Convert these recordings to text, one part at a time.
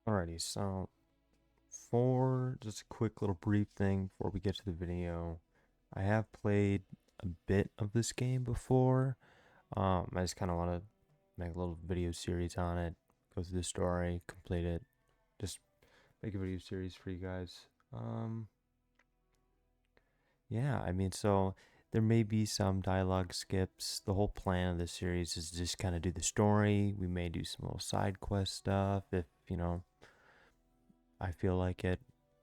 Alrighty, so for just a quick little brief thing before we get to the video, I have played a bit of this game before. I just kind of want to make a little video series on it, go through the story, complete it, just make a video series for you guys. Yeah, I mean, so there may be some dialogue skips. The whole plan of this series is just kind of do the story. We may do some little side quest stuff if, I feel like it.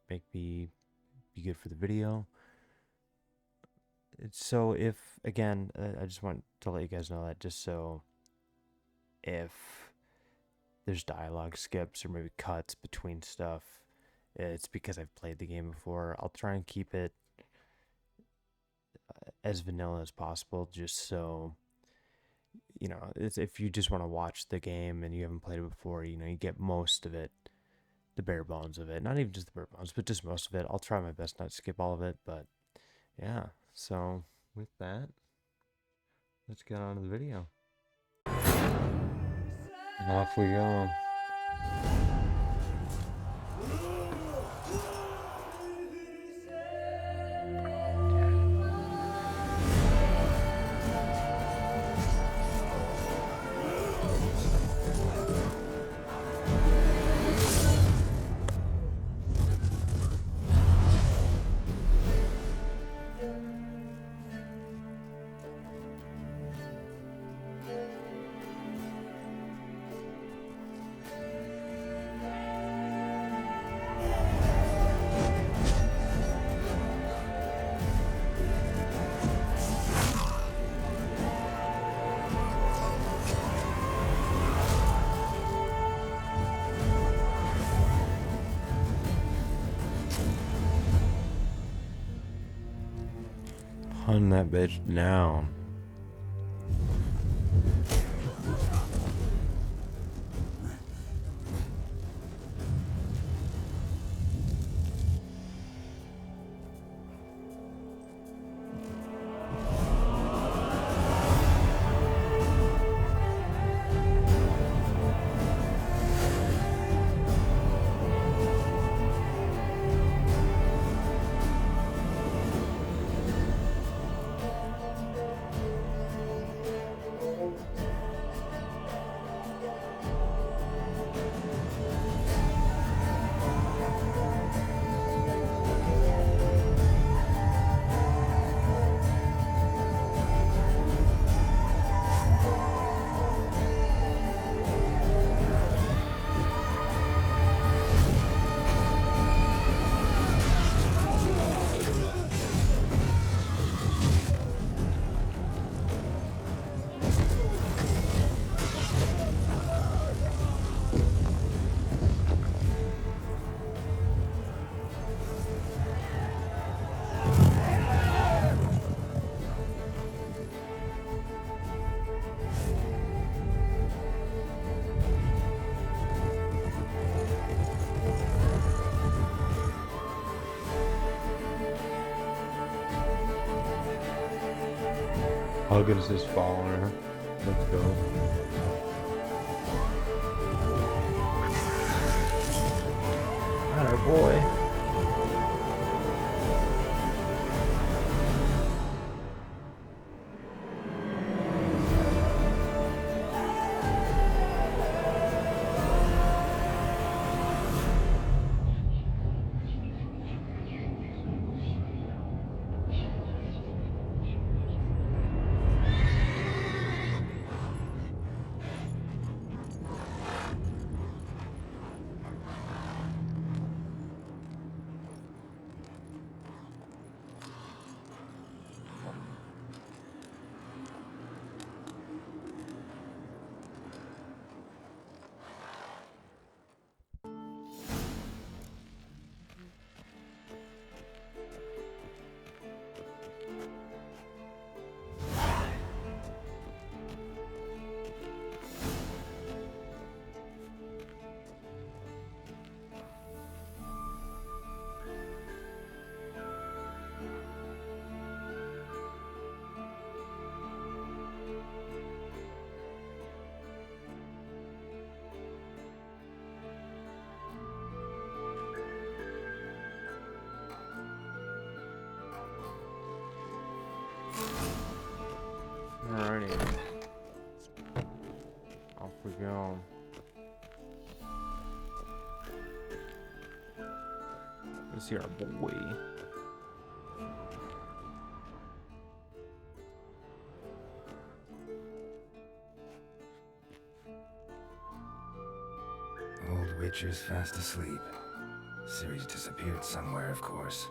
Make me be good for the video. So if again, I just want to let you guys know that just so if there's dialogue skips or maybe cuts between stuff, it's because I've played the game before. I'll try and keep it as vanilla as possible, just so it's, if you just want to watch the game and you haven't played it before, you get most of it, the bare bones of it. Not even just the bare bones, but just most of it. I'll try my best not to skip all of it, but yeah. So with that, let's get on to the video. And off we go. 'Hunt that bitch down. How good is this following her? Let's go. Alright, boy. game. Off we go. Let's see our boy. Old Witcher's fast asleep. Ciri's disappeared somewhere, of course.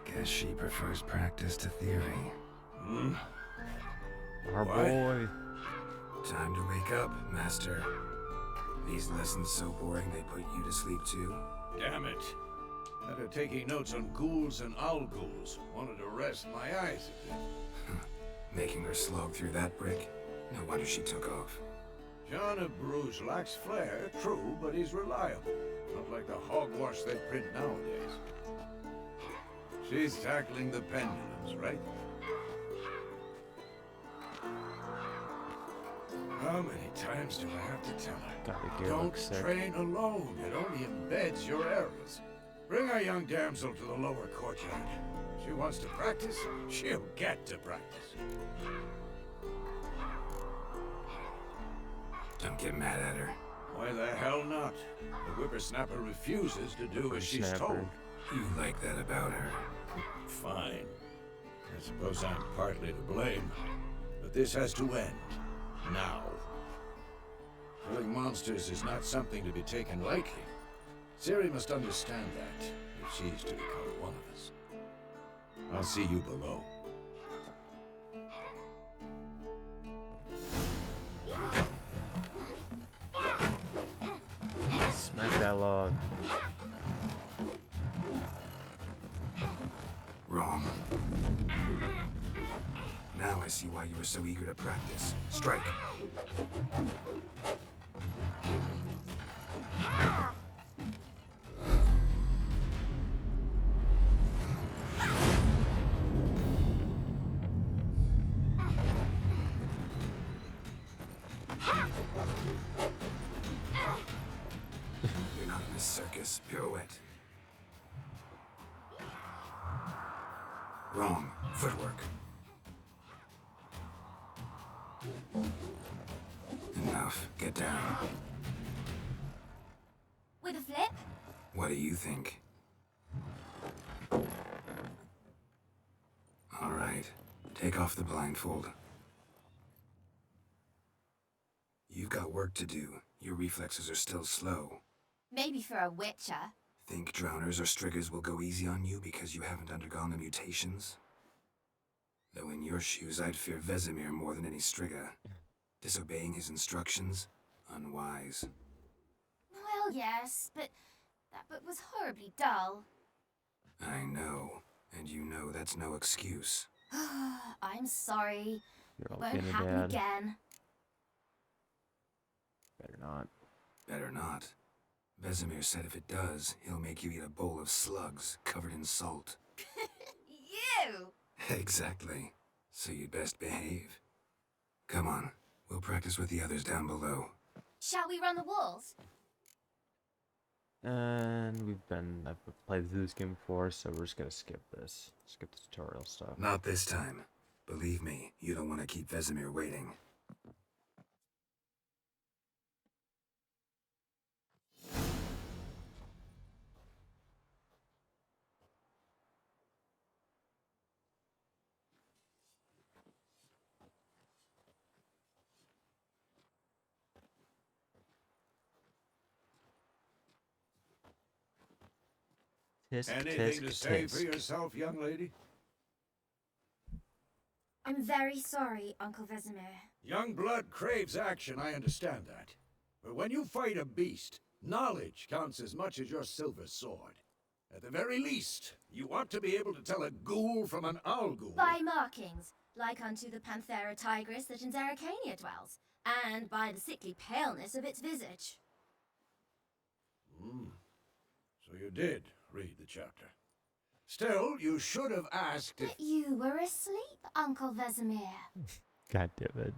Guess she prefers practice to theory. Our What? boy. Time to wake up, Master. These lessons so boring they put you to sleep too? Damn it. After taking notes on ghouls and owl ghouls, wanted to rest my eyes a bit. Making her slog through that brick? No wonder she took off. John of Bruges lacks flair, true, but he's reliable. Not like the hogwash they print nowadays. She's tackling the pendulums, right? How many times do I have to tell her? God, the gear Don't looks sick. train alone. It only embeds your errors. Bring our young damsel to the lower courtyard. She wants to practice, she'll get to practice. Don't get mad at her. Why the hell not? The whippersnapper refuses to do as she's Whippersnapper. told. You like that about her? Fine. I suppose I'm partly to blame. But this has to end. Now. Killing monsters is not something to be taken lightly. Ciri must understand that, if she's to become one of us. I'll see you below. Smack that log. Wrong. Now I see why you were so eager to practice. Strike. You're not in a circus. Pirouette. Wrong. Footwork. Enough. Get down. With a flip? What do you think? All right. Take off the blindfold. You've got work to do. Your reflexes are still slow. Maybe for a witcher. Think drowners or striggers will go easy on you because you haven't undergone the mutations? Though in your shoes, I'd fear Vesemir more than any strigger. Disobeying his instructions? Unwise. Well, yes, but that book was horribly dull. I know. And you know that's no excuse. I'm sorry. You're all Won't being a happen dad. again. Better not. Better not. Vesemir said if it does, he'll make you eat a bowl of slugs covered in salt. You! Exactly. So you'd best behave. Come on. We'll practice with the others down below. Shall we run the walls? And I've played through this game before, so we're just gonna skip this. Skip the tutorial stuff. Not this time. Believe me, you don't want to keep Vesemir waiting. Tisk, Anything to tisk, say for tisk. yourself, young lady? I'm very sorry, Uncle Vesemir. Young blood craves action, I understand that. But when you fight a beast, knowledge counts as much as your silver sword. At the very least, you ought to be able to tell a ghoul from an owl ghoul. By markings, like unto the Panthera tigris that in Zeracania dwells, and by the sickly paleness of its visage. So you did read the chapter. Still, you should have asked if... But you were asleep, Uncle Vesemir. God damn it.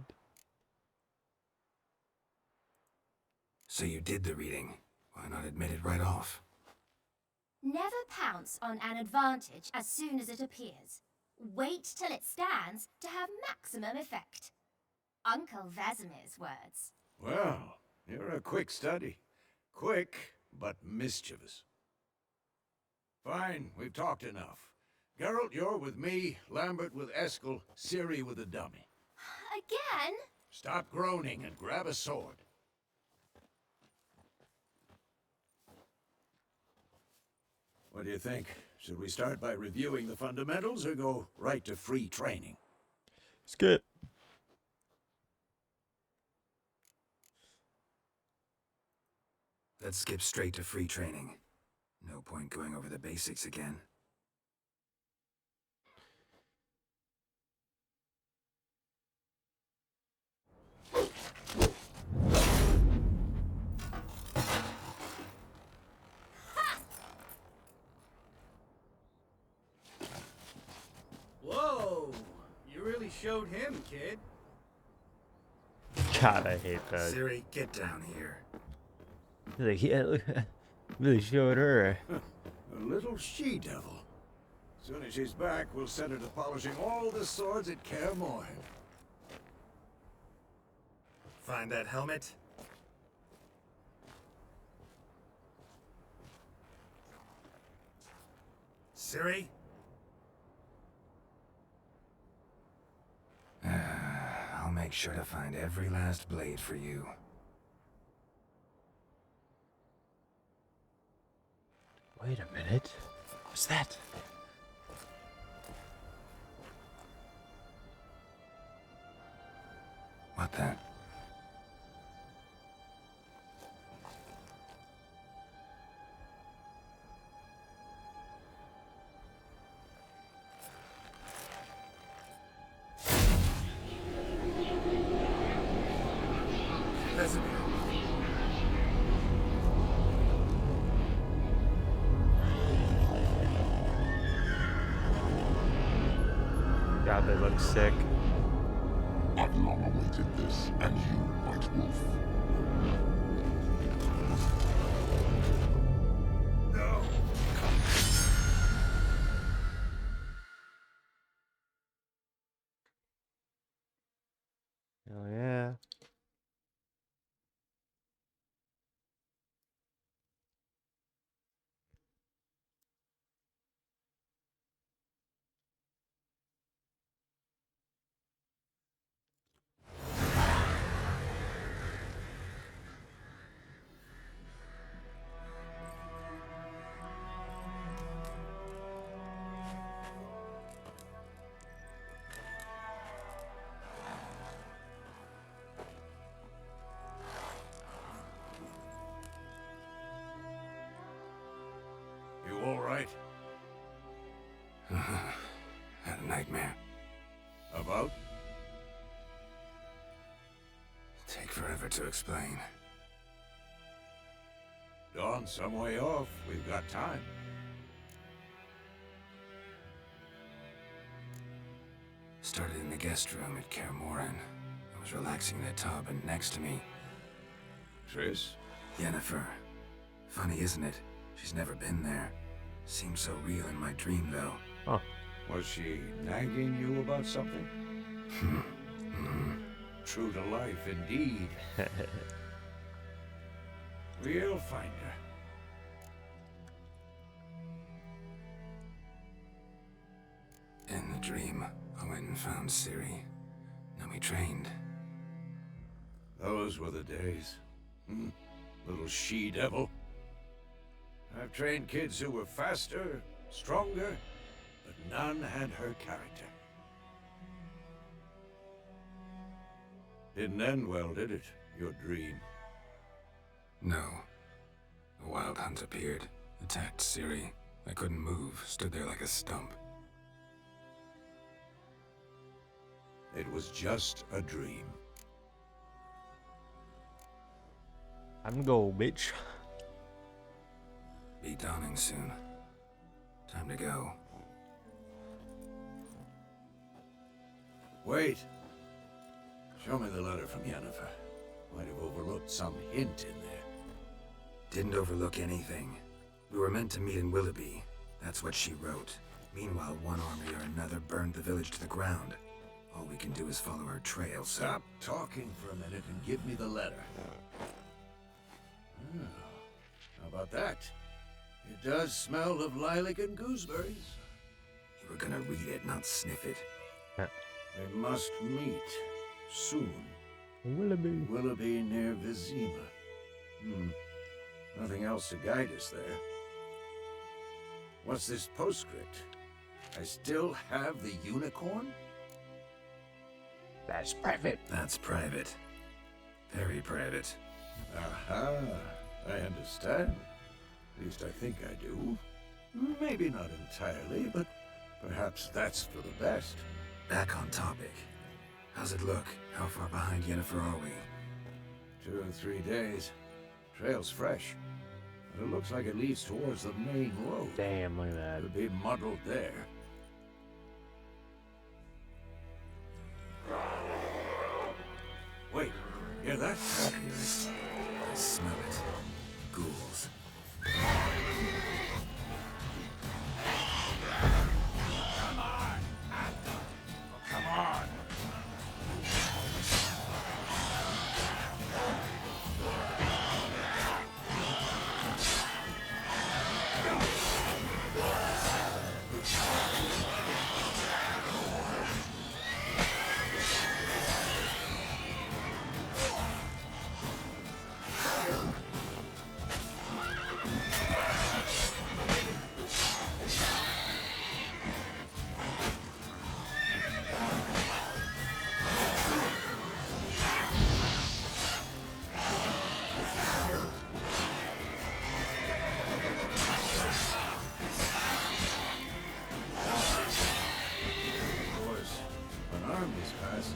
So you did the reading. Why not admit it right off? Never pounce on an advantage as soon as it appears. Wait till it stands to have maximum effect. Uncle Vesemir's words. Well, you're a quick study. Quick, but mischievous. Fine, we've talked enough. Geralt, you're with me, Lambert with Eskel, Ciri with the dummy. Again? Stop groaning and grab a sword. What do you think? Should we start by reviewing the fundamentals or go right to free training? Skip. Let's skip straight to free training. No point going over the basics again. Whoa! You really showed him, kid. God, I hate that. Ciri, get down here. Like, yeah, look, really showed her. A little she-devil. Soon as she's back, we'll send her to polishing all the swords at Kaer Morhen. Find that helmet? Ciri? I'll make sure to find every last blade for you. Wait a minute. What's that? What the? Vesemir. God, they look sick. I've long awaited this, and you, White Wolf. No! Hell yeah. You all right? Had a nightmare. About? Take forever to explain. Dawn's some way off. We've got time. Started in the guest room at Kaer Morhen. I was relaxing in a tub, and next to me, Triss? Yennefer. Funny, isn't it? She's never been there. Seemed so real in my dream, though. Huh. Was she nagging you about something? True to life, indeed. We'll find her. In the dream, I went and found Ciri. Then we trained. Those were the days. Little she-devil. I've trained kids who were faster, stronger, but none had her character. Didn't end well, did it? Your dream. No. A wild hunt appeared, attacked Ciri. I couldn't move, stood there like a stump. It was just a dream. I'm gonna go, bitch. Be dawning soon. Time to go. Wait. Show me the letter from Yennefer. Might have overlooked some hint in there. Didn't overlook anything. We were meant to meet in Willoughby. That's what she wrote. Meanwhile, one army or another burned the village to the ground. All we can do is follow her trail, so... Stop talking for a minute and give me the letter. Oh, how about that? It does smell of lilac and gooseberries. You were gonna read it, not sniff it. They must meet soon. Willoughby. Willoughby near Vizima. Nothing else to guide us there. What's this postscript? I still have the unicorn? That's private. That's private. Very private. Aha, I understand. At least I think I do. Maybe not entirely, but perhaps that's for the best. Back on topic. How's it look? How far behind Yennefer are we? 2 or 3 days. Trail's fresh. But it looks like it leads towards the main road. Damn, look at that. It'll be muddled there. Wait, hear that? I hear it. I smell it. Ghouls. Come on!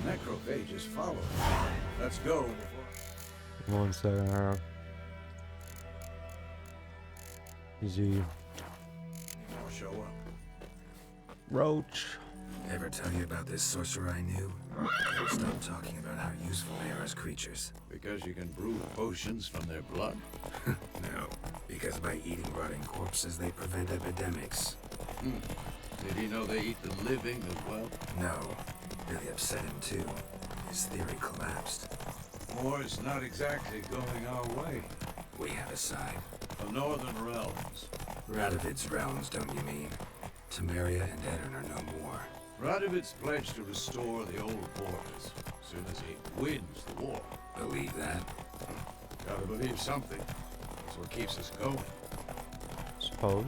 Necrophages follow. Let's go. 1 second. Easy. I'll show up. Roach. Ever tell you about this sorcerer I knew? Never stop talking about how useful they are as creatures. Because you can brew potions from their blood? No, because by eating rotting corpses, they prevent epidemics. Did he know they eat the living as well? No, really upset him too. His theory collapsed. War's not exactly going our way. We have a side. The northern realms. Radovid's realms, don't you mean? Temeria and Edirn are no more. Radovid's pledged to restore the old borders as soon as he wins the war. Believe that? Gotta believe something. That's what keeps us going. Suppose.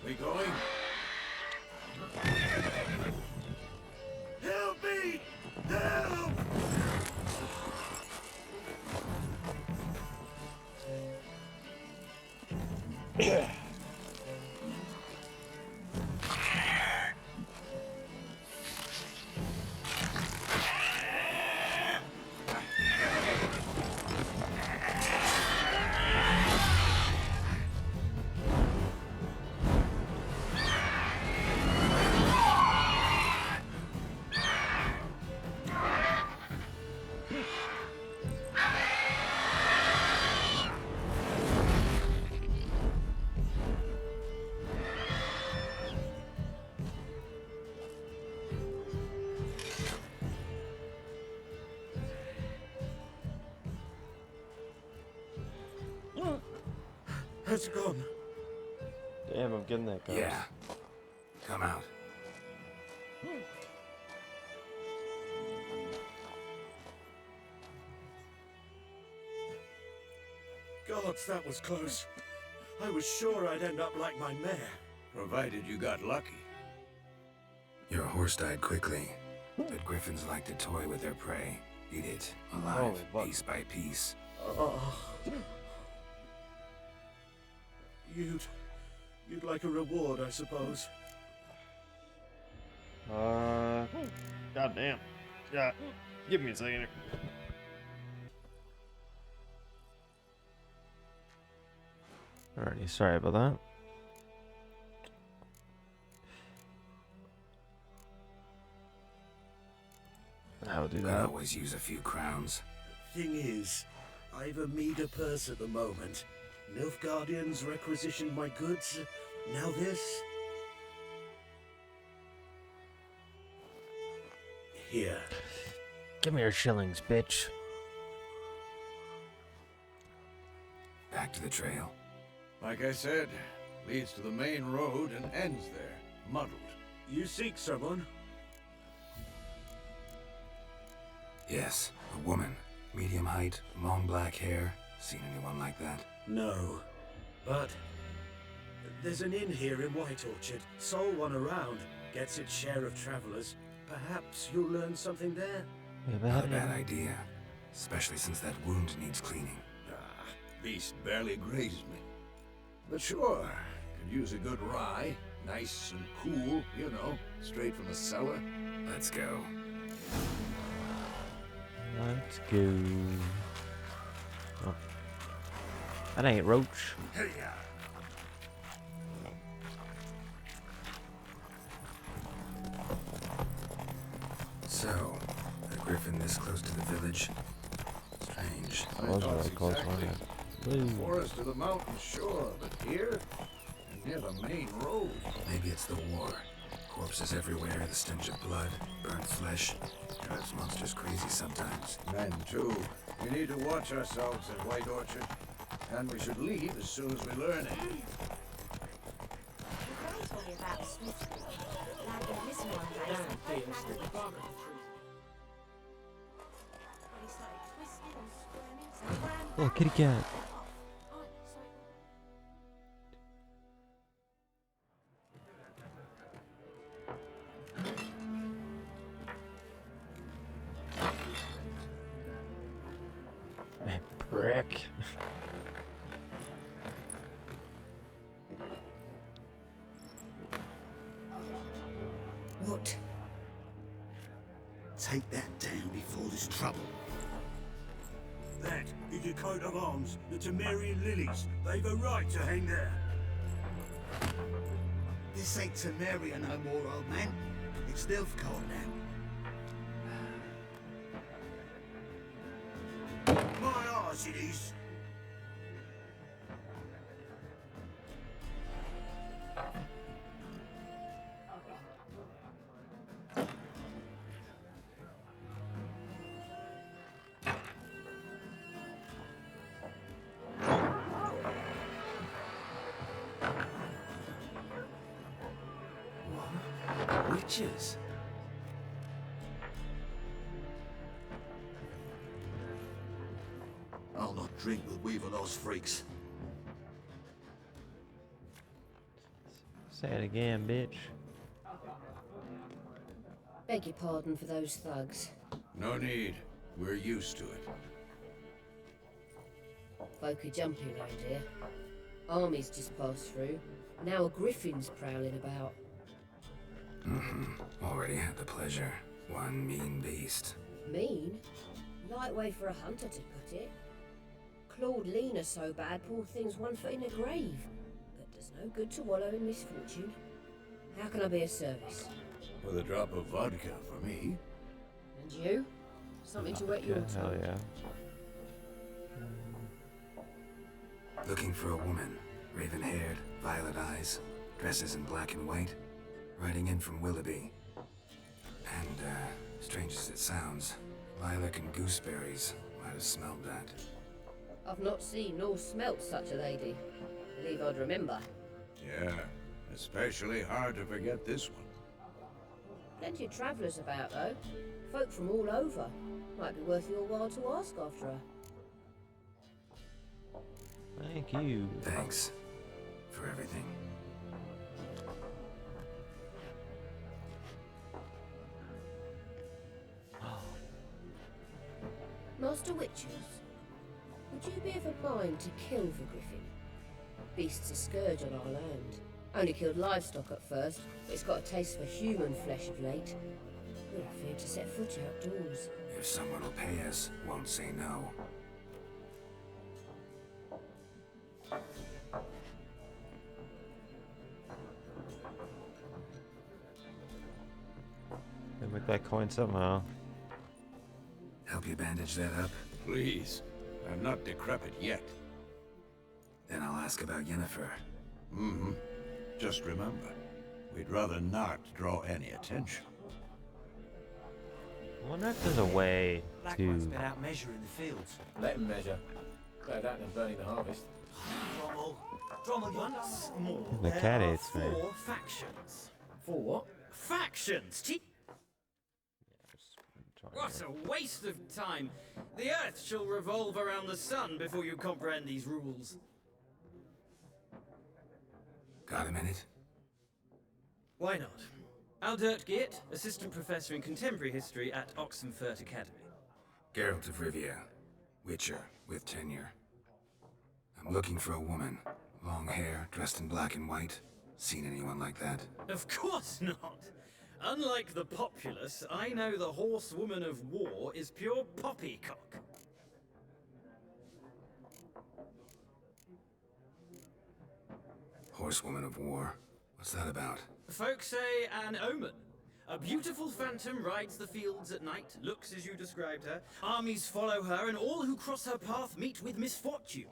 We going? Help me! Help! It's gone. Damn, I'm getting that ghost. Yeah. Come out. Gods, that was close. I was sure I'd end up like my mare. Provided you got lucky. Your horse died quickly, but griffins like to toy with their prey. Eat it, alive, Holy fuck. piece by piece. You'd like a reward, I suppose. Goddamn. Yeah. Give me a second here. Alrighty, sorry about that. I'll do Could that. always use a few crowns. Thing is, I've a meager purse at the moment. Nilfgaardians requisitioned my goods. Now this. Here. Give me your shillings, bitch. Back to the trail. Like I said, leads to the main road and ends there, muddled. You seek someone? Yes, a woman. Medium height, long black hair. Seen anyone like that? No. But there's an inn here in White Orchard. Sole one around. Gets its share of travelers. Perhaps you'll learn something there? Not a bad idea. Especially since that wound needs cleaning. Ah, beast barely grazed me. But sure, could use a good rye. Nice and cool, you know, straight from the cellar. Let's go. Let's go. Oh. That ain't Roach. So, a griffin this close to the village? Strange. I Those thought are close, exactly. weren't they? Blue. Forest to the mountain, sure, but here? And near the main road. Maybe it's the war. Corpses everywhere, the stench of blood, burnt flesh. Drives monsters crazy sometimes. Men, too. We need to watch ourselves at White Orchard. And we should leave as soon as we learn it. Oh, kitty cat. Brick. What? Take that down before there's trouble. That is your coat of arms, the Temerian lilies. They've a right to hang there. This ain't Temeria no more, old man. It's Nilfgaard now. My arse it is. Witches? I'll not drink with Weaverloss freaks. Say it again, bitch. Beg your pardon for those thugs. No need. We're used to it. Folk are jumpy round here. Armies just passed through. Now a griffin's prowling about. Already had the pleasure. One mean beast. Mean? Light way for a hunter to put it. Clawed Lena so bad, poor thing's 1 foot in a grave. But there's no good to wallow in misfortune. How can I be of service? With a drop of vodka for me. And you? Something to wet your Yeah, hell tongue? yeah. Looking for a woman. Raven-haired, violet eyes, dresses in black and white. Riding in from Willoughby. And, strange as it sounds, lilac and gooseberries might have smelled that. I've not seen nor smelt such a lady. Believe I'd remember. Yeah, especially hard to forget this one. Plenty of travellers about, though. Folk from all over. Might be worth your while to ask after her. Thank you. Thanks for everything. Master Witchers, would you be of a mind to kill the griffin? Beast's a scourge on our land. Only killed livestock at first, but it's got a taste for human flesh of late. We're afraid to set foot outdoors. If someone will pay us, won't say no. that coin somehow. Help you bandage that up? Please. I'm not decrepit yet. Then I'll ask about Yennefer. Mm-hmm. Just remember, we'd rather not draw any attention. I wonder if there's a way Blackman's to. been out measuring the fields. Let him measure. Better that than burning the harvest. Drommel, once more, The there cat are hates me. 4 factions. For what? Factions! What a waste of time! The Earth shall revolve around the sun before you comprehend these rules. Got a minute? Why not? Aldert Geert, Assistant Professor in Contemporary History at Oxenfurt Academy. Geralt of Rivia. Witcher, with tenure. I'm looking for a woman. Long hair, dressed in black and white. Seen anyone like that? Of course not! Unlike the populace, I know the horsewoman of war is pure poppycock. Horsewoman of War. What's that about? Folks say an omen. A beautiful phantom rides the fields at night, looks as you described her. Armies follow her, and all who cross her path meet with misfortune.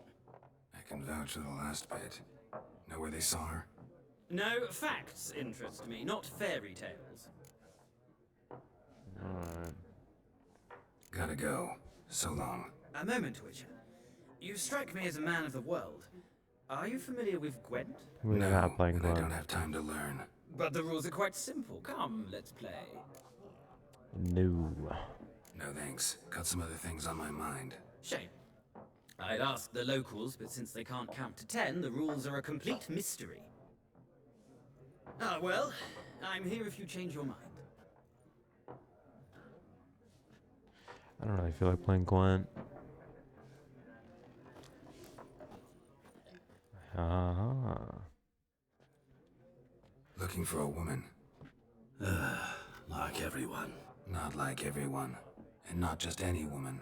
I can vouch for the last bit. Know where they saw her? No, facts interest me, not fairy tales. Alright. Gotta go. So long. A moment, Witcher. You strike me as a man of the world. Are you familiar with Gwent? We're No, not playing and I Gwent. don't have time to learn. But the rules are quite simple. Come, let's play. No. No thanks. Got some other things on my mind. Shame. I'd ask the locals, but since they can't count to 10, the rules are a complete mystery. Ah, well, I'm here if you change your mind. I don't really feel like playing Gwent. Looking for a woman. Like everyone. Not like everyone. And not just any woman.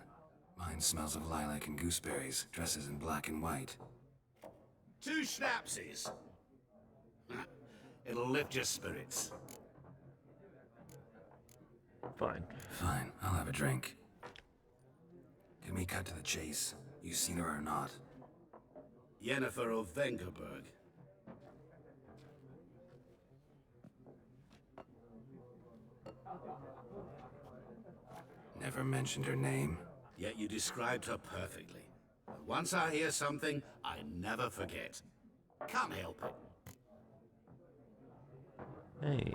Mine smells of lilac and gooseberries, dresses in black and white. 2 schnapsies. It'll lift your spirits. Fine. Fine, I'll have a drink. Can we cut to the chase? You seen her or not? Yennefer of Vengerberg. Never mentioned her name. Yet you described her perfectly. And once I hear something, I never forget. Can't help it. Hey.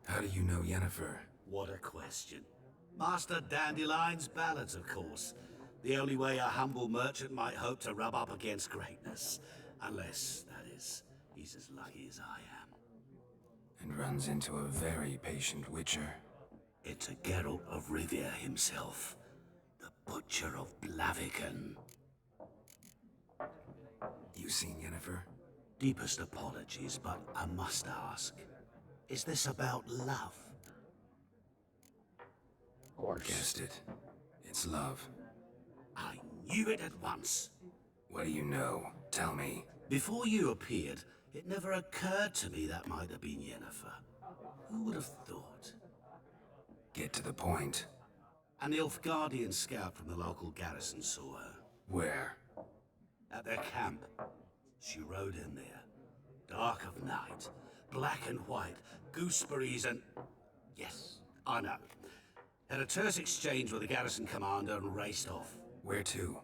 How do you know Yennefer? What a question. Master Dandelion's ballads, of course. The only way a humble merchant might hope to rub up against greatness. Unless, that is, he's as lucky as I am. And runs into a very patient witcher. It's a Geralt of Rivia himself. The Butcher of Blaviken. You seen Yennefer? Deepest apologies, but I must ask. Is this about love? Of course. Guessed it. It's love. I knew it at once. What do you know? Tell me. Before you appeared, it never occurred to me that might have been Yennefer. Who would have thought? Get to the point. An Nilfgaardian scout from the local garrison saw her. Where? At their camp. She rode in there. Dark of night. Black and white. Gooseberries and... Yes, I know. Had a terse exchange with the garrison commander and raced off. Where to?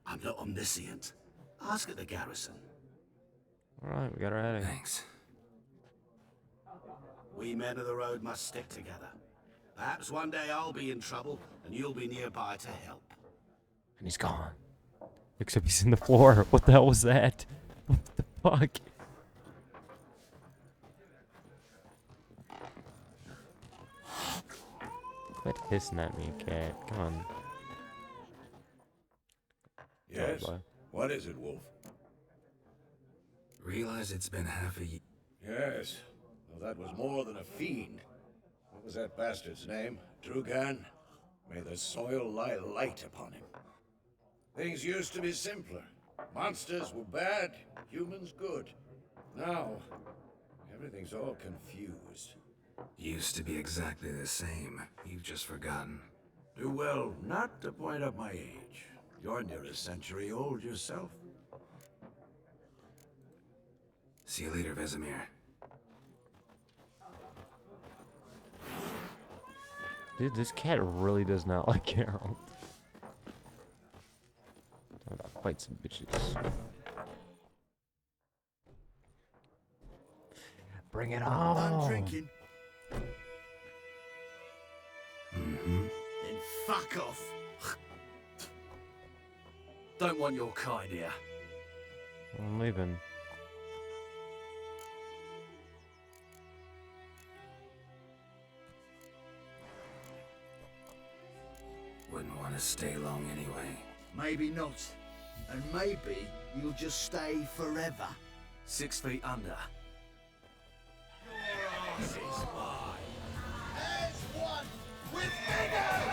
I'm not omniscient. Ask at the garrison. Alright, we got our heading. Thanks. We men of the road must stick together. Perhaps one day I'll be in trouble and you'll be nearby to help. And he's gone. Except he's in the floor. What the hell was that? What the fuck? Quit hissing at me, cat. Come on. Yes? Sorry, boy. What is it, Wolf? Realize it's been half a year. Yes. Well, that was more than a fiend. What was that bastard's name? Drugan? May the soil lie light upon him. Things used to be simpler. Monsters were bad, humans good. Now, Everything's all confused. Used to be exactly the same. You've just forgotten. Do well not to point up my age. You're near a century old yourself. See you later, Vesemir. Dude, this cat really does not like Geralt. Talk about fight some bitches. Bring it on. Done drinking? Mm-hmm. Then fuck off. Don't want your kind here. I'm leaving. Wouldn't want to stay long anyway. Maybe not. And maybe you'll just stay forever. 6 feet under. There's one with meddle!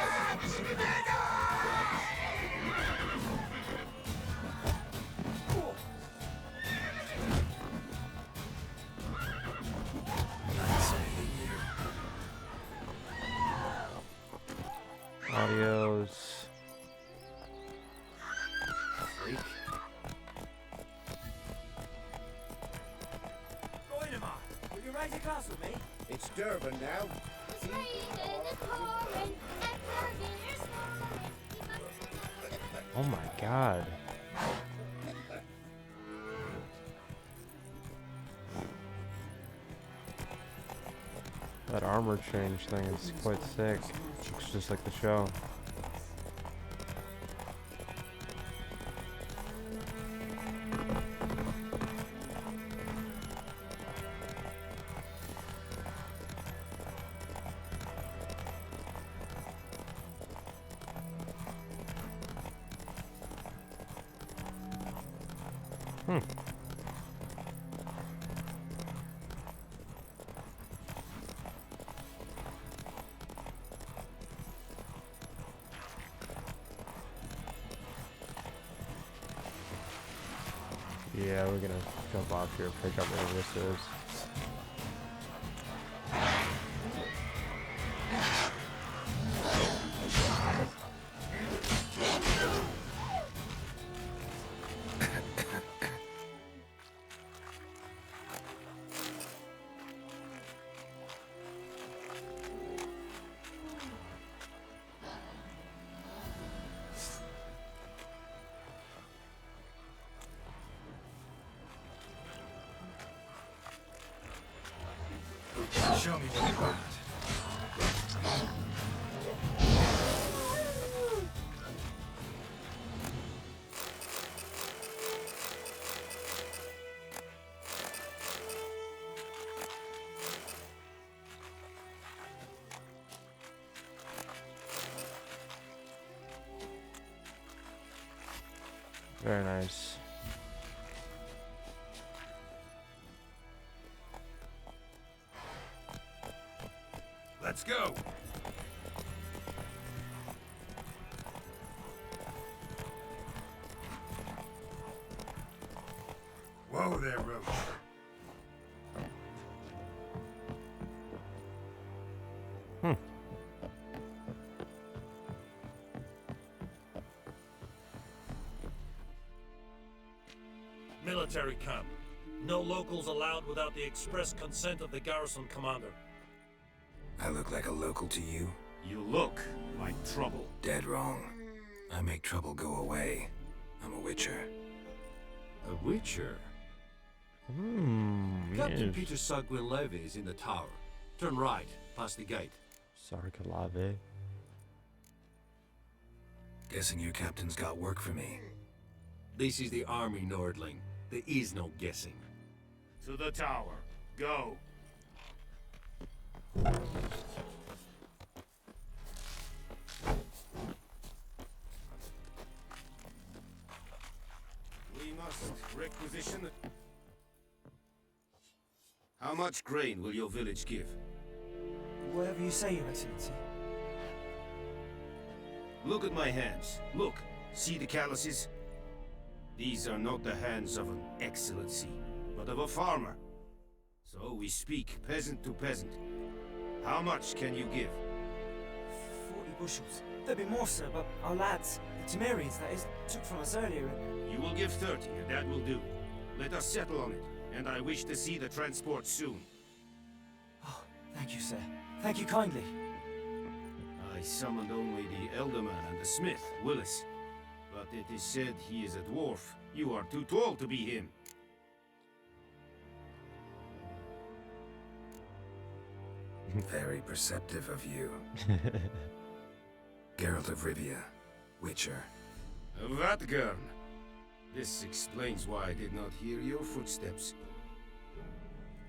Adios. Freak. Dynamite, will you raise a glass with me? It's Durban now. It's raining and pouring, and Carvin's snoring. Oh my god. That armor change thing is quite sick. Looks just like the show. Yeah, we're gonna jump off here, pick up where this is. Show me what you got. Very nice. Let's go! Whoa there, Roach. Military camp. No locals allowed without the express consent of the garrison commander. I look like a local to you? You look like trouble. Dead wrong. I make trouble go away. I'm a witcher. A witcher? Yes. Captain Peter Sagwin-Levy is in the tower. Turn right, past the gate. Sarkalave. Guessing your captain's got work for me. This is the army, Nordling. There is no guessing. To the tower. Go. We must requisition. How much grain will your village give? Whatever you say, Your Excellency. Look at my hands. Look. See the calluses? These are not the hands of an excellency, but of a farmer. So we speak peasant to peasant. How much can you give? 40 bushels. There'd be more, sir, but our lads, the Temerians, that is, took from us earlier. You will give 30, and that will do. Let us settle on it, and I wish to see the transport soon. Oh, thank you, sir. Thank you kindly. I summoned only the Elderman and the smith, Willis. But it is said he is a dwarf. You are too tall to be him. Very perceptive of you. Geralt of Rivia, Witcher. Vatgern! This explains why I did not hear your footsteps.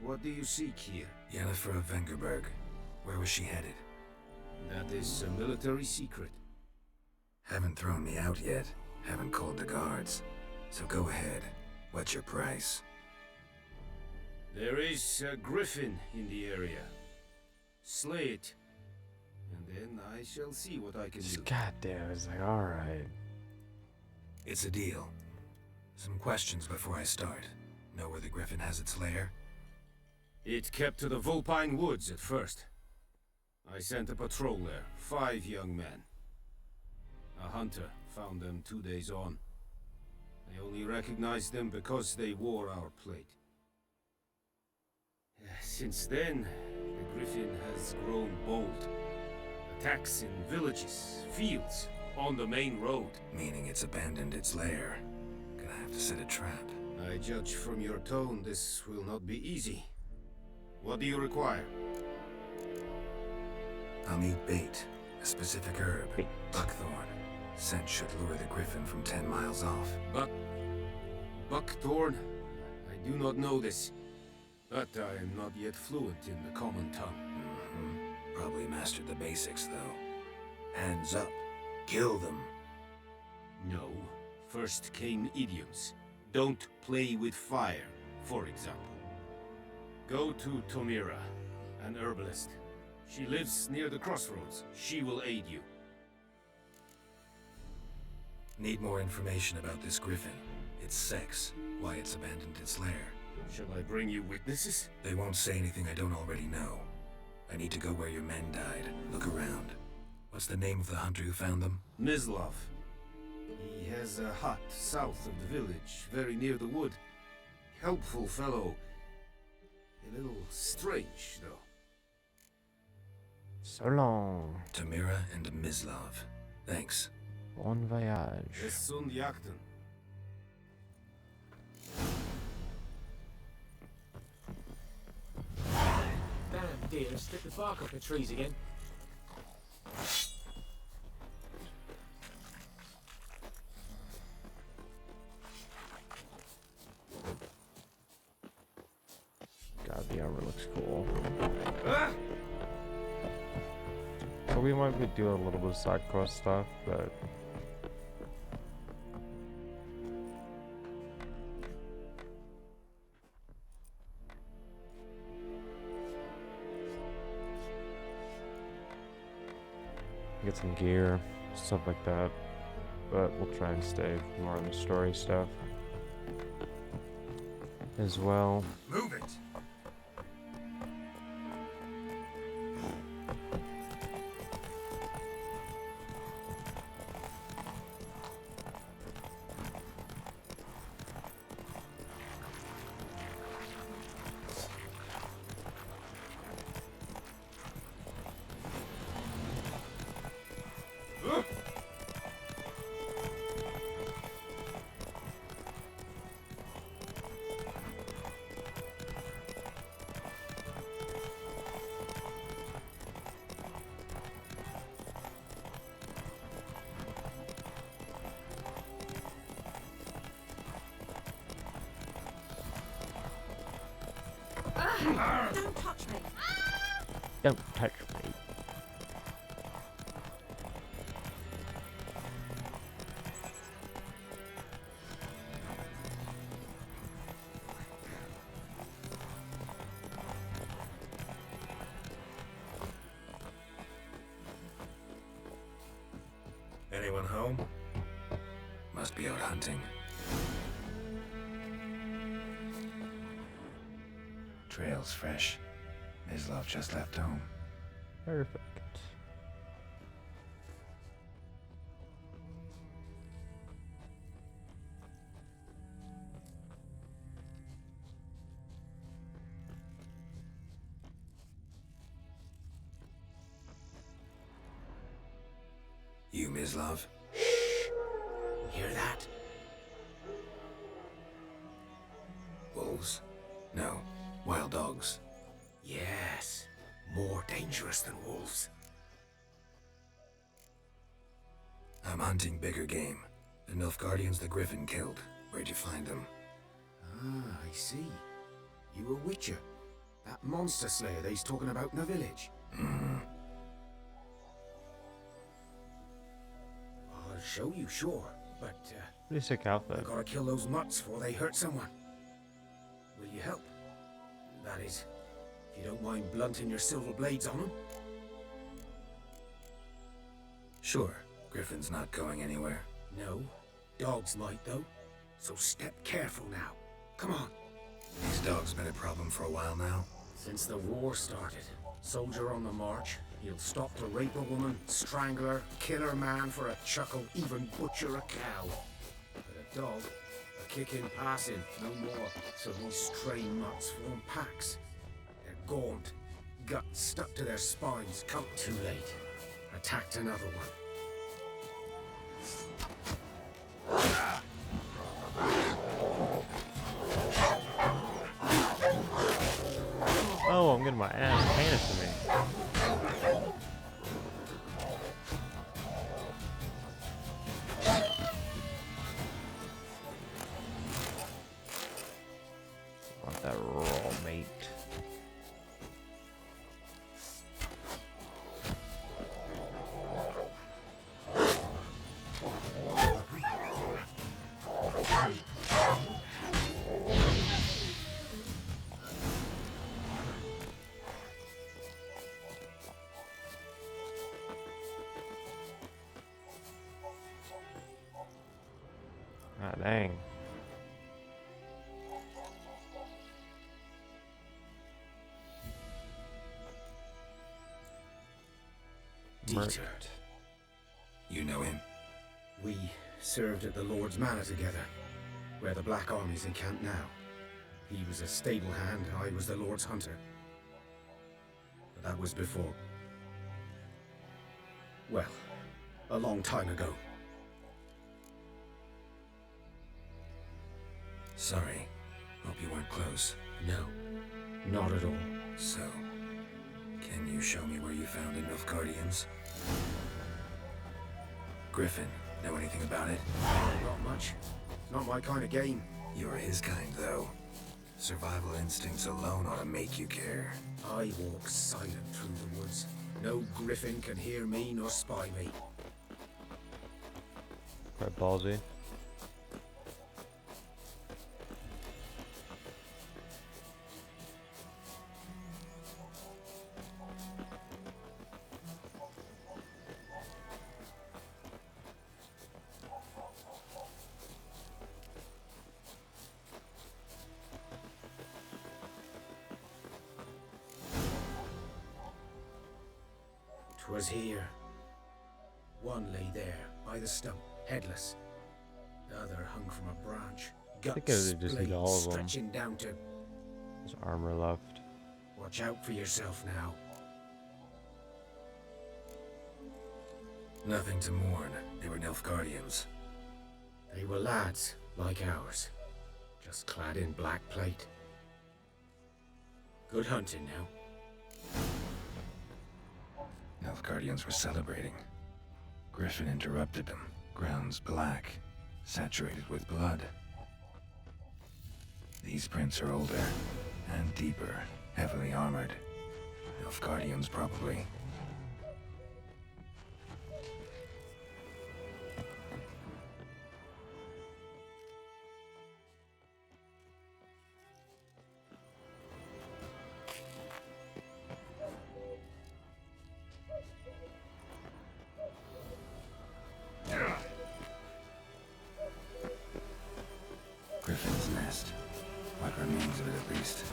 What do you seek here? Yennefer of Vengerberg. Where was she headed? That is a military secret. Haven't thrown me out yet. Haven't called the guards. So go ahead. What's your price? There is a griffin in the area. Slay it, and then I shall see what I can do. Goddamn, it's like, alright. It's a deal. Some questions before I start. Know where the griffin has its lair? It kept to the Vulpine Woods at first. I sent a patrol there, 5 young men. A hunter found them 2 days on. I only recognized them because they wore our plate. Since then, the griffin has grown bold. Attacks in villages, fields, on the main road. Meaning it's abandoned its lair. Gonna have to set a trap. I judge from your tone this will not be easy. What do you require? I'll need bait. A specific herb. Buckthorn. Scent should lure the griffin from 10 miles off. Buckthorn? I do not know this. But I am not yet fluent in the common tongue. Probably mastered the basics, though. Hands up. Kill them. No. First came idioms. Don't play with fire, for example. Go to Tomira, an herbalist. She lives near the crossroads. She will aid you. Need more information about this griffin. Its sex, why it's abandoned its lair. Shall I bring you witnesses? They won't say anything I don't already know. I need to go where your men died. Look around. What's the name of the hunter who found them? Mislav. He has a hut south of the village, very near the wood. Helpful fellow. A little strange, though. So long. Tamira and Mislav. Thanks. Bon voyage. Es sunt Jagden. Damn deer, split the bark off the trees again. God, the armor looks cool. So we might be doing a little bit of side quest stuff, but get some gear, stuff like that. But we'll try and stay more on the story stuff as well. Move it! Don't touch me. Don't touch me. Anyone home? Must be out hunting. Trail's fresh. Mislov just left home. Perfect. You, Mislov? Hear that? Wolves? No, wild dogs. Yes. More dangerous than wolves. I'm hunting bigger game. The Nilfgaardians the Griffin killed. Where'd you find them? Ah, I see. You a witcher. That monster slayer they's talking about in the village. I'll show you, sure. But, Pretty sick outfit. I gotta kill those mutts before they hurt someone. Will you help? That is, if you don't mind blunting your silver blades on them. Sure. Griffin's not going anywhere. No. Dogs might, though. So step careful now. Come on. These dogs been a problem for a while now. Since the war started, soldier on the march, he'll stop to rape a woman, strangle her, kill her man for a chuckle, even butcher a cow. But a dog, a kick in passing, no more. So these stray mutts form packs. They're gaunt, guts stuck to their spines, come too late. Attacked another one. Oh, I'm getting my ass handed to me. Want that raw meat. Ah, dang. Dieter. You know him? We served at the Lord's Manor together, where the Black Army's encamped now. He was a stable hand, I was the Lord's hunter. But that was before. Well, a long time ago. Sorry. Hope you weren't close. No, not at all. So, can you show me where you found the Nilfgaardians? Griffin, know anything about it? Not much. Not my kind of game. You're his kind, though. Survival instincts alone ought to make you care. I walk silent through the woods. No griffin can hear me nor spy me. Quite ballsy. Was here. One lay there, by the stump, headless. The other hung from a branch, think guts I just need blades all of them. stretching down to... There's armor left. Watch out for yourself now. Nothing to mourn. They were Nilfgaardians. They were lads, like ours. Just clad in black plate. Good hunting now. Nilfgaardians were celebrating. Griffin interrupted them. Grounds black, saturated with blood. These prints are older and deeper, heavily armored. Nilfgaardians, probably. Griffin's nest. What remains of it, at least.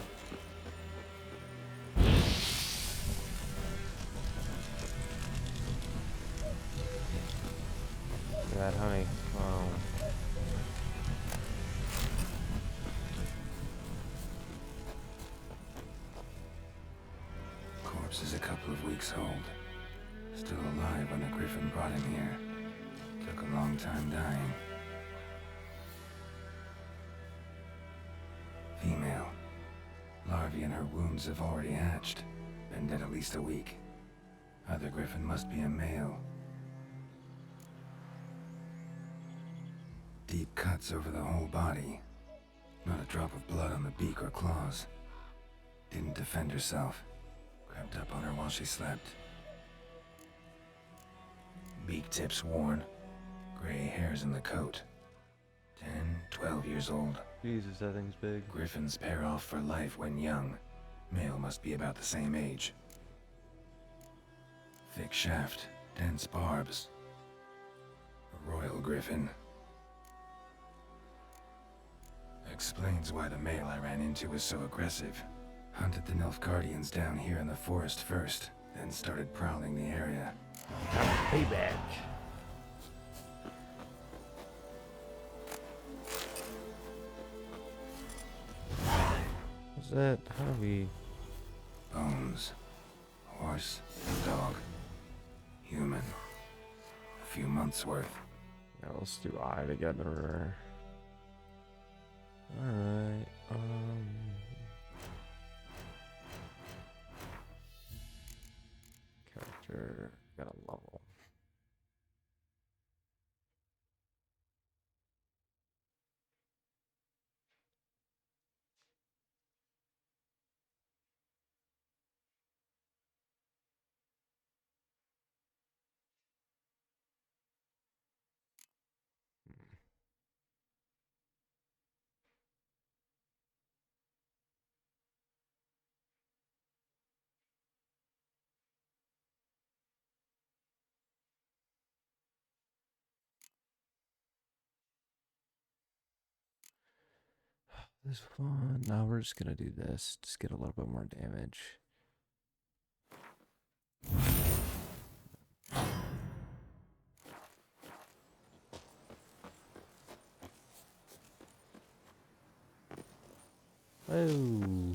corpse is a couple of weeks old. Still alive when the griffin brought him here. Took a long time dying. Female. Larvae in her wounds have already hatched. Been dead at least a week. Other griffin must be a male. Deep cuts over the whole body. Not a drop of blood on the beak or claws. Didn't defend herself. Crept up on her while she slept. Beak tips worn. Gray hairs in the coat. 10, 12 years old. Jesus, that thing's big. Griffins pair off for life when young. Male must be about the same age. Thick shaft, dense barbs. A royal griffin. Explains why the male I ran into was so aggressive. Hunted the Nilfgaardians down here in the forest first, then started prowling the area. Payback. What's that? How do we... Bones. Horse. Dog. Human. A few months worth. Yeah, let's do eye to get in order. Alright, character, got a level. This one. Now we're just gonna do this. Just get a little bit more damage. Oh.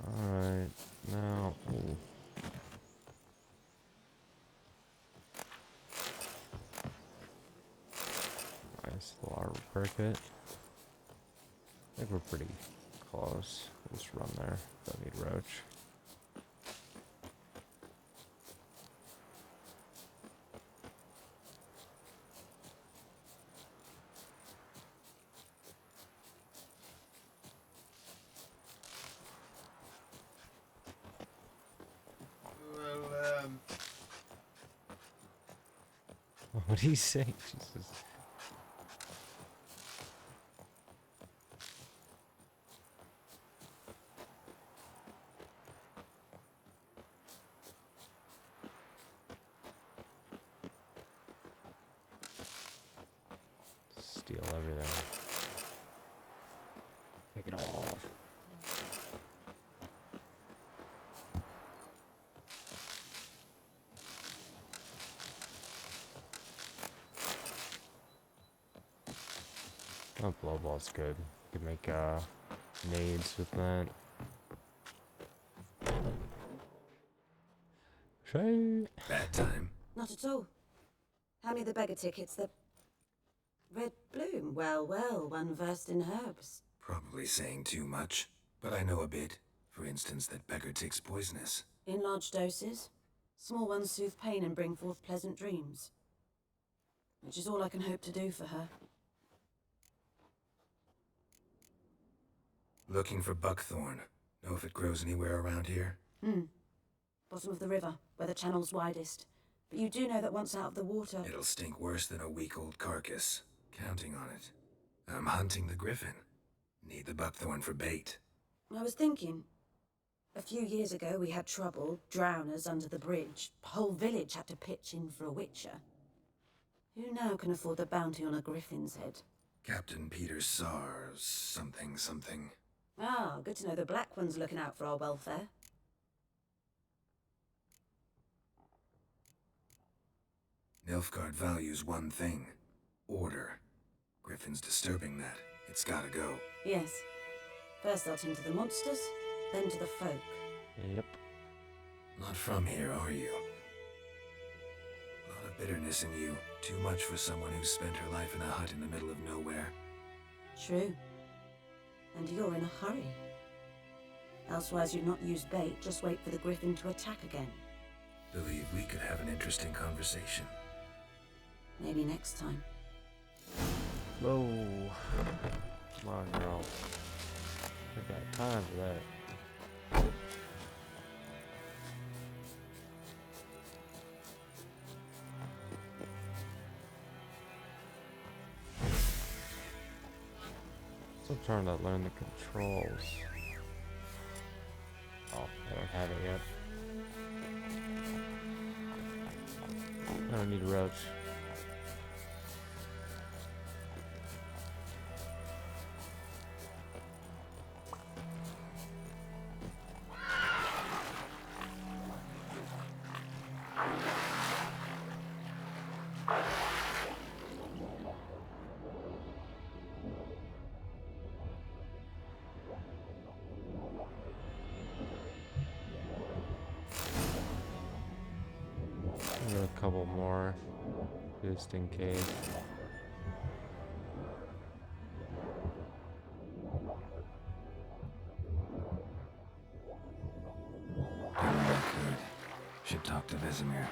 Alright. Now. Ooh. Nice little armor cricket. I think we're pretty close. Let's run there. Don't need roach. What do you say? Jesus. Steal everything. Take it all off. Oh, blow ball's good. You can make nades with that. Shay. Bad time. Not at all. Hand me the beggar tickets. The red bloom. Well, well, one versed in herbs. Probably saying too much, but I know a bit. For instance, that beggar tick's poisonous. In large doses. Small ones soothe pain and bring forth pleasant dreams. Which is all I can hope to do for her. Looking for buckthorn. Know if it grows anywhere around here? Bottom of the river, where the channel's widest. But you do know that once out of the water... It'll stink worse than a week-old carcass. Counting on it. I'm hunting the griffin. Need the buckthorn for bait. I was thinking... A few years ago we had trouble, drowners under the bridge. Whole village had to pitch in for a witcher. Who now can afford the bounty on a griffin's head? Captain Peter Sars, something. Ah, good to know the Black One's looking out for our welfare. Nilfgaard values one thing. Order. Griffin's disturbing that. It's gotta go. Yes. First they'll tend to the monsters, then to the folk. Yep. Not from here, are you? A lot of bitterness in you. Too much for someone who's spent her life in a hut in the middle of nowhere. True. And you're in a hurry. Elsewise you'd not use bait, just wait for the griffin to attack again. Believe we could have an interesting conversation. Maybe next time. Whoa. Come on, girl. I got time for that. Still trying to learn the controls. Oh, I don't have it yet. I don't need a roach. A couple more, just in case. Good. Should talk to Vesemir.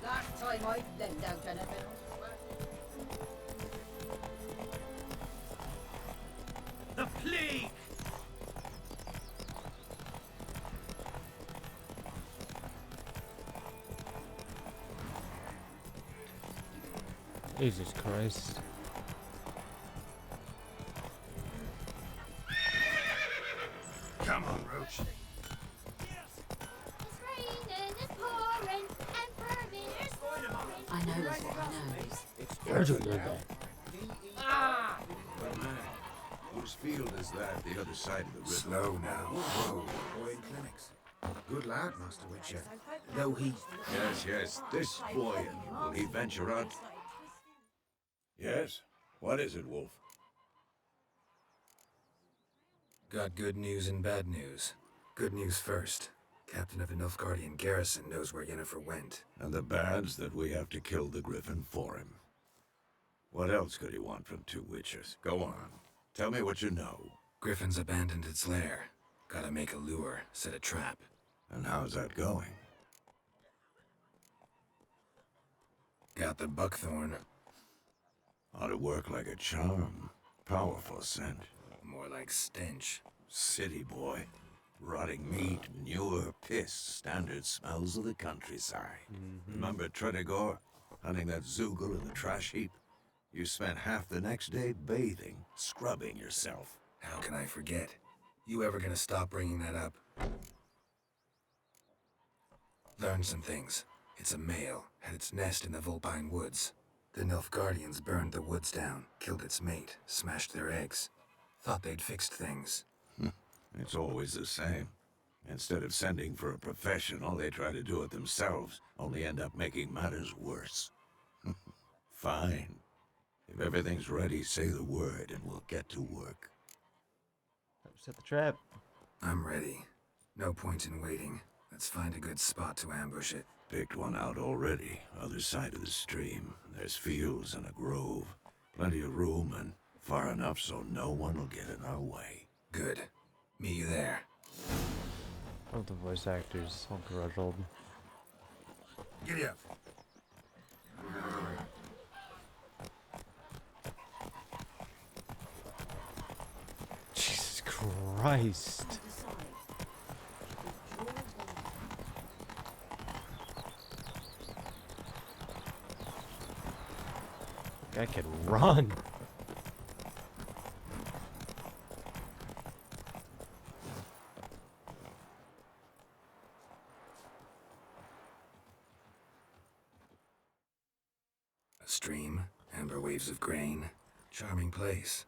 Last time I lent out anything. The plague! Jesus Christ. Come on, Roach. I know is what I know. Where's it guy? Ah! Well, man, whose field is that the other side of the river? Slow now. Whoa. Boy in clinics. Good lad, Master Witcher. Though he... Yes, this boy, will he venture out? Yes? What is it, Wolf? Got good news and bad news. Good news first. Captain of the Nilfgaardian garrison knows where Yennefer went. And the bad's that we have to kill the griffin for him. What else could he want from two witches? Go on. Tell me what you know. Griffin's abandoned its lair. Gotta make a lure, set a trap. And how's that going? Got the buckthorn. Ought to work like a charm. Powerful scent. More like stench. City boy. Rotting meat, manure, piss, standard smells of the countryside. Remember Tredegor? Hunting that Zoogle in the trash heap? You spent half the next day bathing, scrubbing yourself. How can I forget? You ever gonna stop bringing that up? Learned some things. It's a male, had its nest in the Vulpine Woods. The Nilfgaardians burned the woods down, killed its mate, smashed their eggs. Thought they'd fixed things. It's always the same. Instead of sending for a professional, they try to do it themselves, only end up making matters worse. Fine. If everything's ready, say the word and we'll get to work. Set the trap. I'm ready. No point in waiting. Let's find a good spot to ambush it. Picked one out already, other side of the stream. There's fields and a grove. Plenty of room and far enough so no one will get in our way. Good. Meet you there. Oh, the voice actors all grudged. Giddy up. Jesus Christ. I can run. A stream, amber waves of grain, Charming place.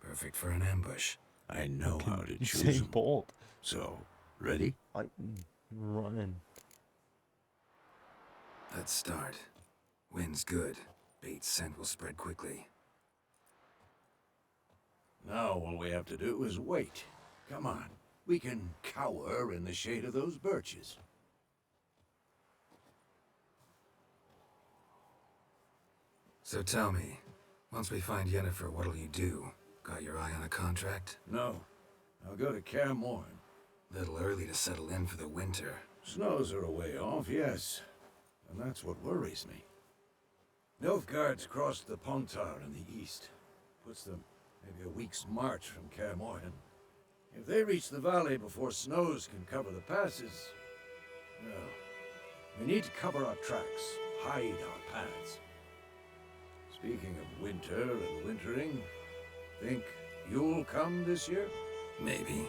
Perfect for an ambush. I know how to choose Say 'em. bold. So, ready? I'm running. Let's start. Wind's good. Bait's scent will spread quickly. Now all we have to do is wait. Come on. We can cower in the shade of those birches. So tell me, once we find Yennefer, what'll you do? Got your eye on a contract? No. I'll go to Kaer Morhen. Little early to settle in for the winter. Snows are a way off, yes. And that's what worries me. Nilfgaard's crossed the Pontar in the east. Puts them maybe a week's march from Kaer Morhen. If they reach the valley before snows can cover the passes, well, we need to cover our tracks, hide our paths. Speaking of winter and wintering, think you'll come this year? Maybe.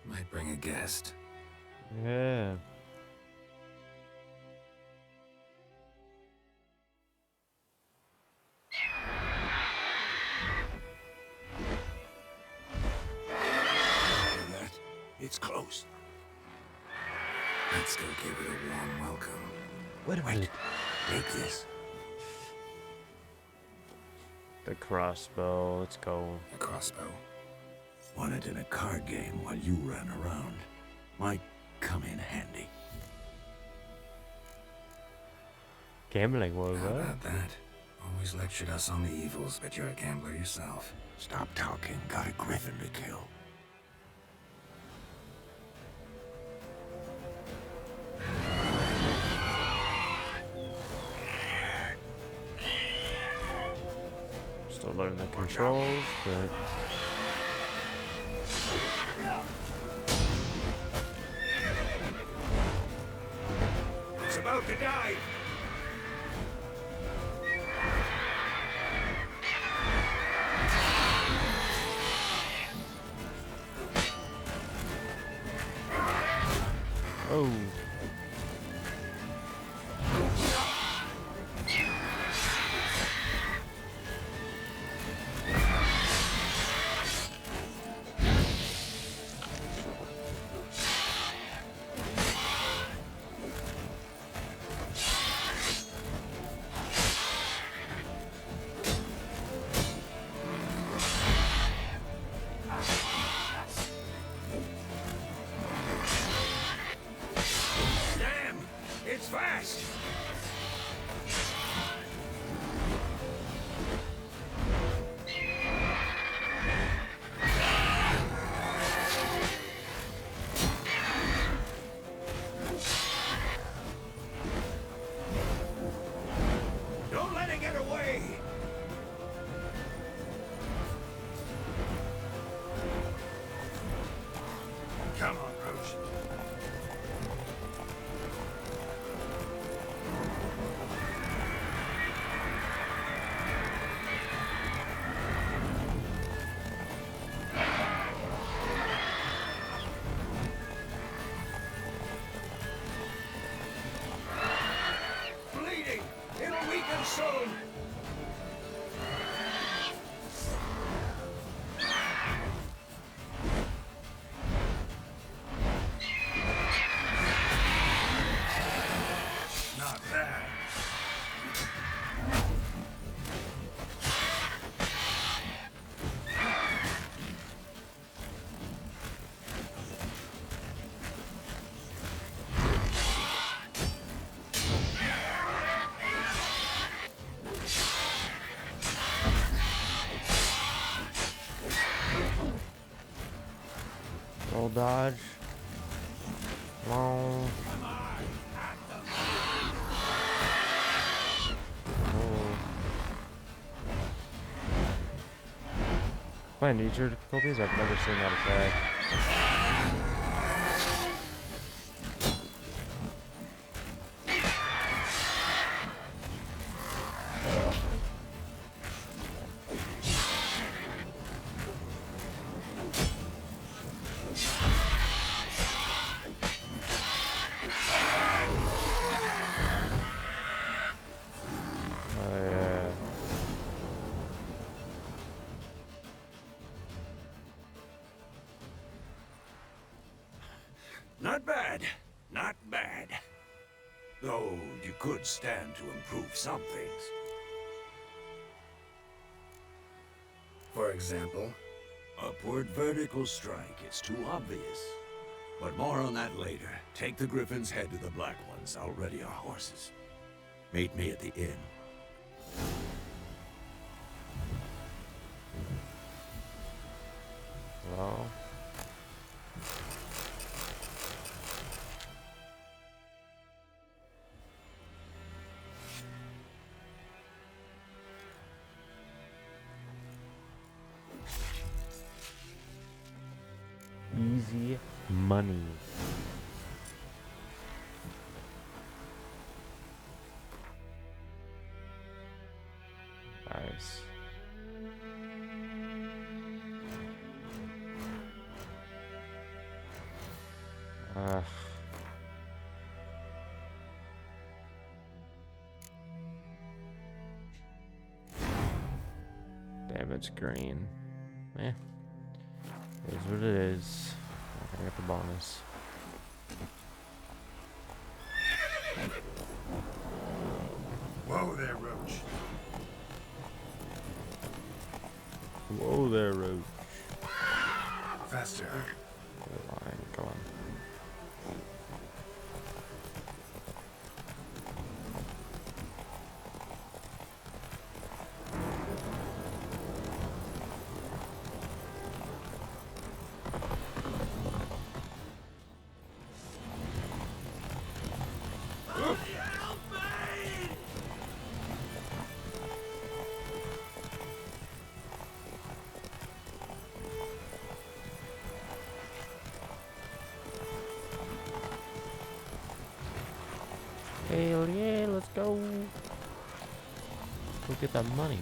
Might bring a guest. Yeah. That, it's close. Let's go give it a warm welcome. Wait a minute. Take this. The crossbow. Let's go. A crossbow. Won it in a card game while you ran around. Might come in handy. Gambling, what was How that? about that? Always lectured us on the evils, but you're a gambler yourself. Stop talking. Got a griffin to kill. Still learning the controls, but It's about to die. oh. Damn! It's fast! Don't let it get away! Come on, Roche. Bleeding! It'll weaken soon! Not bad. Roll dodge. Roll. Playing easier difficulties? I've never seen that effect. Oh, yeah. Not bad. Not bad. Though you could stand to improve some things. For example? Upward vertical strike. It's too obvious. But more on that later. Take the Griffin's head to the Black Ones. I'll ready our horses. Meet me at the inn. Well. Easy money. Nice. Damn, it's green. Eh. It is what it is. I got the bonus. Whoa there, Roach. Whoa there, Roach. Faster. Go on, go on. Hell yeah, let's go. Go get that money.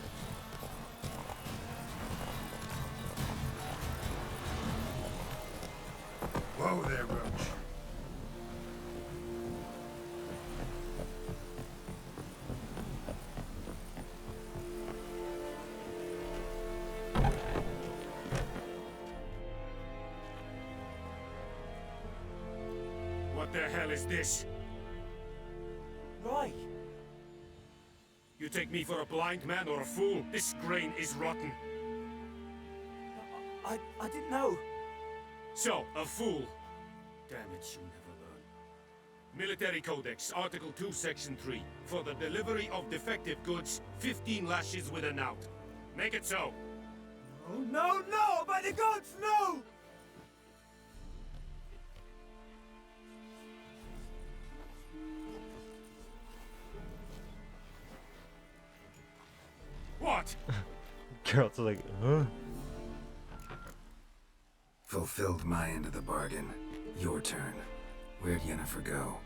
Whoa there, Roach. What the hell is this? Right. You take me for a blind man or a fool? This grain is rotten. I didn't know. So, a fool. Damn it, you never learn. Military Codex, Article 2, Section 3. For the delivery of defective goods, 15 lashes with a knout. Make it so. Oh, no, no! By the gods, no! What? Girl's like, huh? Fulfilled my end of the bargain. Your turn. Where'd Yennefer go?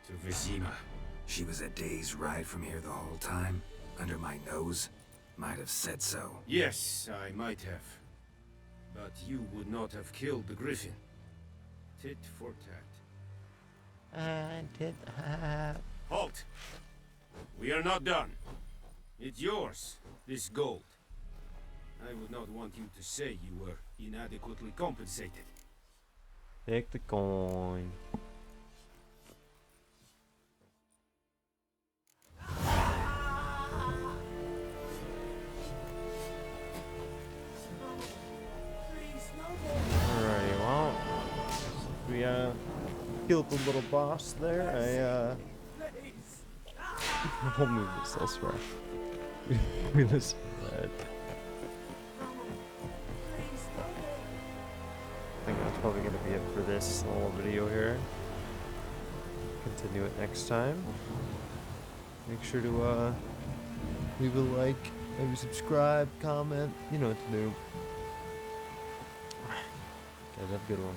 To Vizima. She was a day's ride from here the whole time? Under my nose? Might have said so. Yes, I might have. But you would not have killed the Griffin. Tit for tat. Halt! We are not done. It's yours, this gold. I would not want you to say you were inadequately compensated. Take the coin. Alrighty, well, we killed the little boss there. We'll move this elsewhere. Move this red. I think that's probably going to be it for this little video here. Continue it next time. Make sure to leave a like, maybe subscribe, comment. You know what to do. Guys, have a good one.